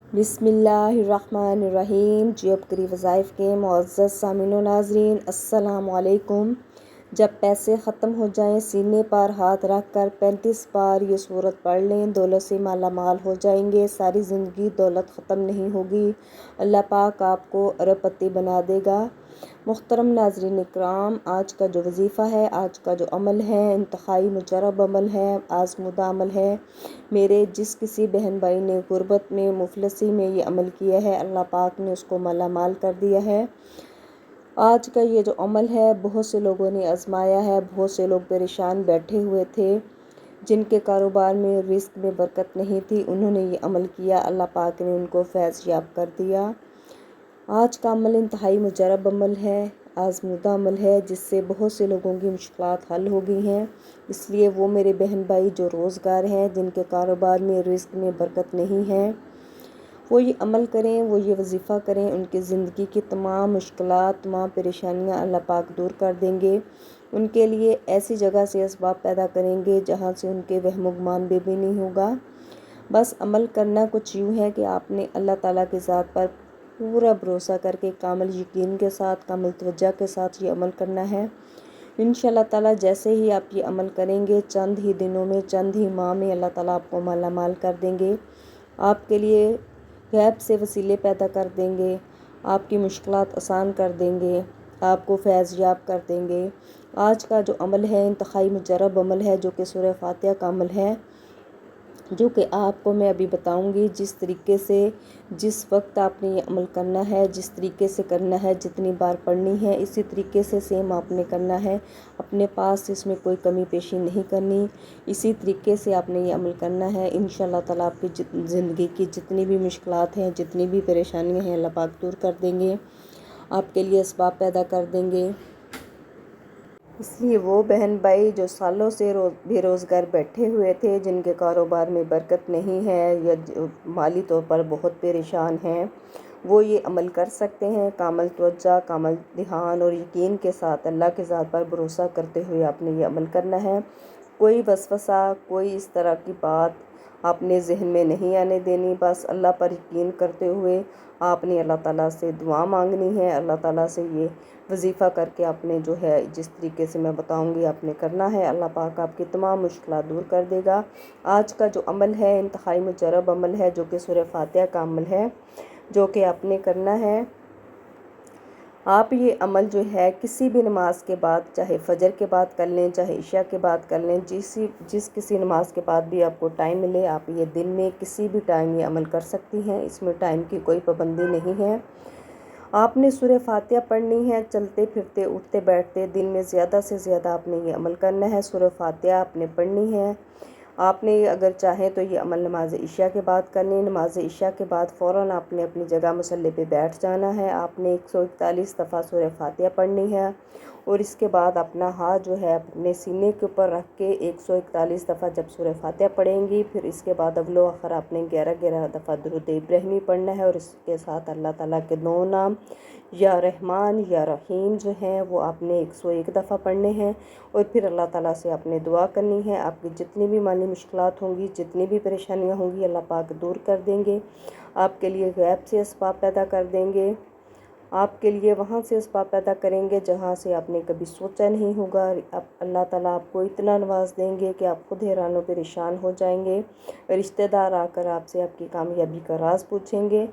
बिस्मिल्लाहिर्रहमानिर्रहीम। जियोब करी वज़ाइफ के मुअज़्ज़ज़ सामीन व नाज़रीन, अस्सलामु अलैकुम। जब पैसे ख़त्म हो जाएं, सीने पर हाथ रख कर 35 बार ये सूरत पढ़ लें, दौलत से माला माल हो जाएंगे। सारी ज़िंदगी दौलत ख़त्म नहीं होगी, अल्लाह पाक आपको अरबपति बना देगा। मुहतरम नाज़रीन इकराम, आज का जो वजीफ़ा है, आज का जो अमल है, इंतहाई मुजरब अमल है, आज़मूदा अमल है। मेरे जिस किसी बहन भाई ने गुर्बत में, मुफलसी में ये अमल किया है, अल्लाह पाक ने उसको माला माल कर दिया है। आज का ये जो अमल है, बहुत से लोगों ने आजमाया है। बहुत से लोग परेशान बैठे हुए थे, जिनके कारोबार में रिस्क में बरकत नहीं थी, उन्होंने ये अमल किया, अल्लाह पाक ने उनको फैज़ याब कर दिया। आज का अमल इंतहाई मुजरब अमल है, आज़मूदा अमल है, जिससे बहुत से लोगों की मुश्किलात हल हो गई हैं। इसलिए वो मेरे बहन भाई जो रोज़गार हैं, जिनके कारोबार में रिस्क में बरकत नहीं है, वो ये अमल करें, वो ये वजीफ़ा करें। उनकी ज़िंदगी की तमाम मुश्किलात, तमाम परेशानियाँ अल्लाह पाक दूर कर देंगे। उनके लिए ऐसी जगह से असबाब पैदा करेंगे जहाँ से उनके वहम गुमान भी नहीं होगा। बस अमल करना कुछ यूँ है कि आपने अल्लाह ताला की ज़ात पर पूरा भरोसा करके, कामिल यकीन के साथ, कामिल तवज्जो के साथ ये अमल करना है। इंशाअल्लाह ताला जैसे ही आप ये अमल करेंगे, चंद ही दिनों में, चंद ही माह में अल्लाह ताला आपको माला माल कर देंगे। आपके लिए गैब से वसीले पैदा कर देंगे, आपकी मुश्किलात आसान कर देंगे, आपको फैज़ याब कर देंगे। आज का जो अमल है, इंतहाई मुजरब अमल है, जो कि सूरह फातिहा का अमल है, जो कि आपको मैं अभी बताऊंगी। जिस तरीके से, जिस वक्त आपने ये अमल करना है, जिस तरीके से करना है, जितनी बार पढ़नी है, इसी तरीके से सेम आपने करना है। अपने पास इसमें कोई कमी पेशी नहीं करनी, इसी तरीके से आपने ये अमल करना है। इंशाअल्लाह ताला आपकी ज़िंदगी की जितनी भी मुश्किलात हैं, जितनी भी परेशानियाँ हैं, अल्लाह पाक दूर कर देंगे, आपके लिए असबाब पैदा कर देंगे। इसलिए वो बहन भाई जो सालों से बेरोज़गार बैठे हुए थे, जिनके कारोबार में बरकत नहीं है, या माली तौर पर बहुत परेशान हैं, वो ये अमल कर सकते हैं। कामिल तवज्जो, कामिल ध्यान और यकीन के साथ अल्लाह के ज़ात पर भरोसा करते हुए आपने ये अमल करना है। कोई वसवसा, कोई इस तरह की बात आपने ज़हन में नहीं आने देनी। बस अल्लाह पर यकीन करते हुए आपने अल्लाह ताला से दुआ मांगनी है। अल्लाह ताला से ये वजीफ़ा करके आपने जो है, जिस तरीके से मैं बताऊंगी, आपने करना है। अल्लाह पाक आपकी तमाम मुश्किलात दूर कर देगा। आज का जो अमल है, इंतहाई मुजरब अमल है, जो कि सूरह फातिहा का अमल है, जो कि आपने करना है। आप ये अमल जो है किसी भी नमाज के बाद, चाहे फ़जर के बाद कर लें, चाहे इशा के बाद कर लें, जिस किसी नमाज के बाद भी आपको टाइम मिले, आप ये दिन में किसी भी टाइम ये अमल कर सकती हैं। इसमें टाइम की कोई पाबंदी नहीं है। आपने सूरह फातिहा पढ़नी है, चलते फिरते, उठते बैठते, दिन में ज़्यादा से ज़्यादा आपने ये अमल करना है। सूरह फातिहा आपने पढ़नी है। आपने अगर चाहें तो ये अमल नमाज इशा के बाद करनी। नमाज इशा के बाद फ़ौरन आपने अपनी जगह मुसल्ले पे बैठ जाना है। आपने 141 दफ़ा सूरह फातिहा पढ़नी है, और इसके बाद अपना हाथ जो है अपने सीने के ऊपर रख के 141 दफ़ा जब सूरह फातिहा पढ़ेंगी, फिर इसके बाद अगलो आखिर आपने 11 दफ़ा दुरूद इब्राहिमी पढ़ना है। और इसके साथ अल्लाह ताला के 2 नाम या रहमान या रहीम जो हैं, वो आपने 101 दफ़ा पढ़ने हैं। और फिर अल्लाह ताला से आपने दुआ करनी है। आपकी जितनी भी माली मुश्किलात होंगी, जितनी भी परेशानियां होंगी, अल्लाह पाक दूर कर देंगे। आपके लिए गैब से असबाब पैदा कर देंगे, आपके लिए वहाँ से असबाब पैदा करेंगे जहाँ से आपने कभी सोचा नहीं होगा। अल्लाह ताला आपको इतना नवाज देंगे कि आप खुद हैरान व परेशान हो जाएंगे। रिश्तेदार आकर आपसे आपकी कामयाबी का राज पूछेंगे।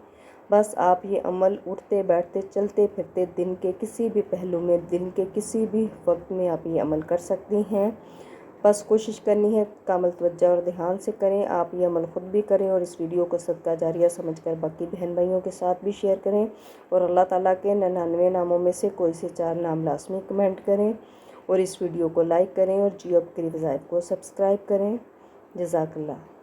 बस आप ये अमल उठते बैठते, चलते फिरते, दिन के किसी भी पहलू में, दिन के किसी भी वक्त में आप ये अमल कर सकती हैं। बस कोशिश करनी है, कामिल तवज्जो और ध्यान से करें। आप ये अमल ख़ुद भी करें, और इस वीडियो को सदका जारिया समझकर बाकी बहन भाइयों के साथ भी शेयर करें। और अल्लाह ताला के 99 नामों में से कोई से 4 नाम लाजमी कमेंट करें, और इस वीडियो को लाइक करें, और जियोब करी वज़ाइफ को सब्सक्राइब करें। जज़ाकल्लाह।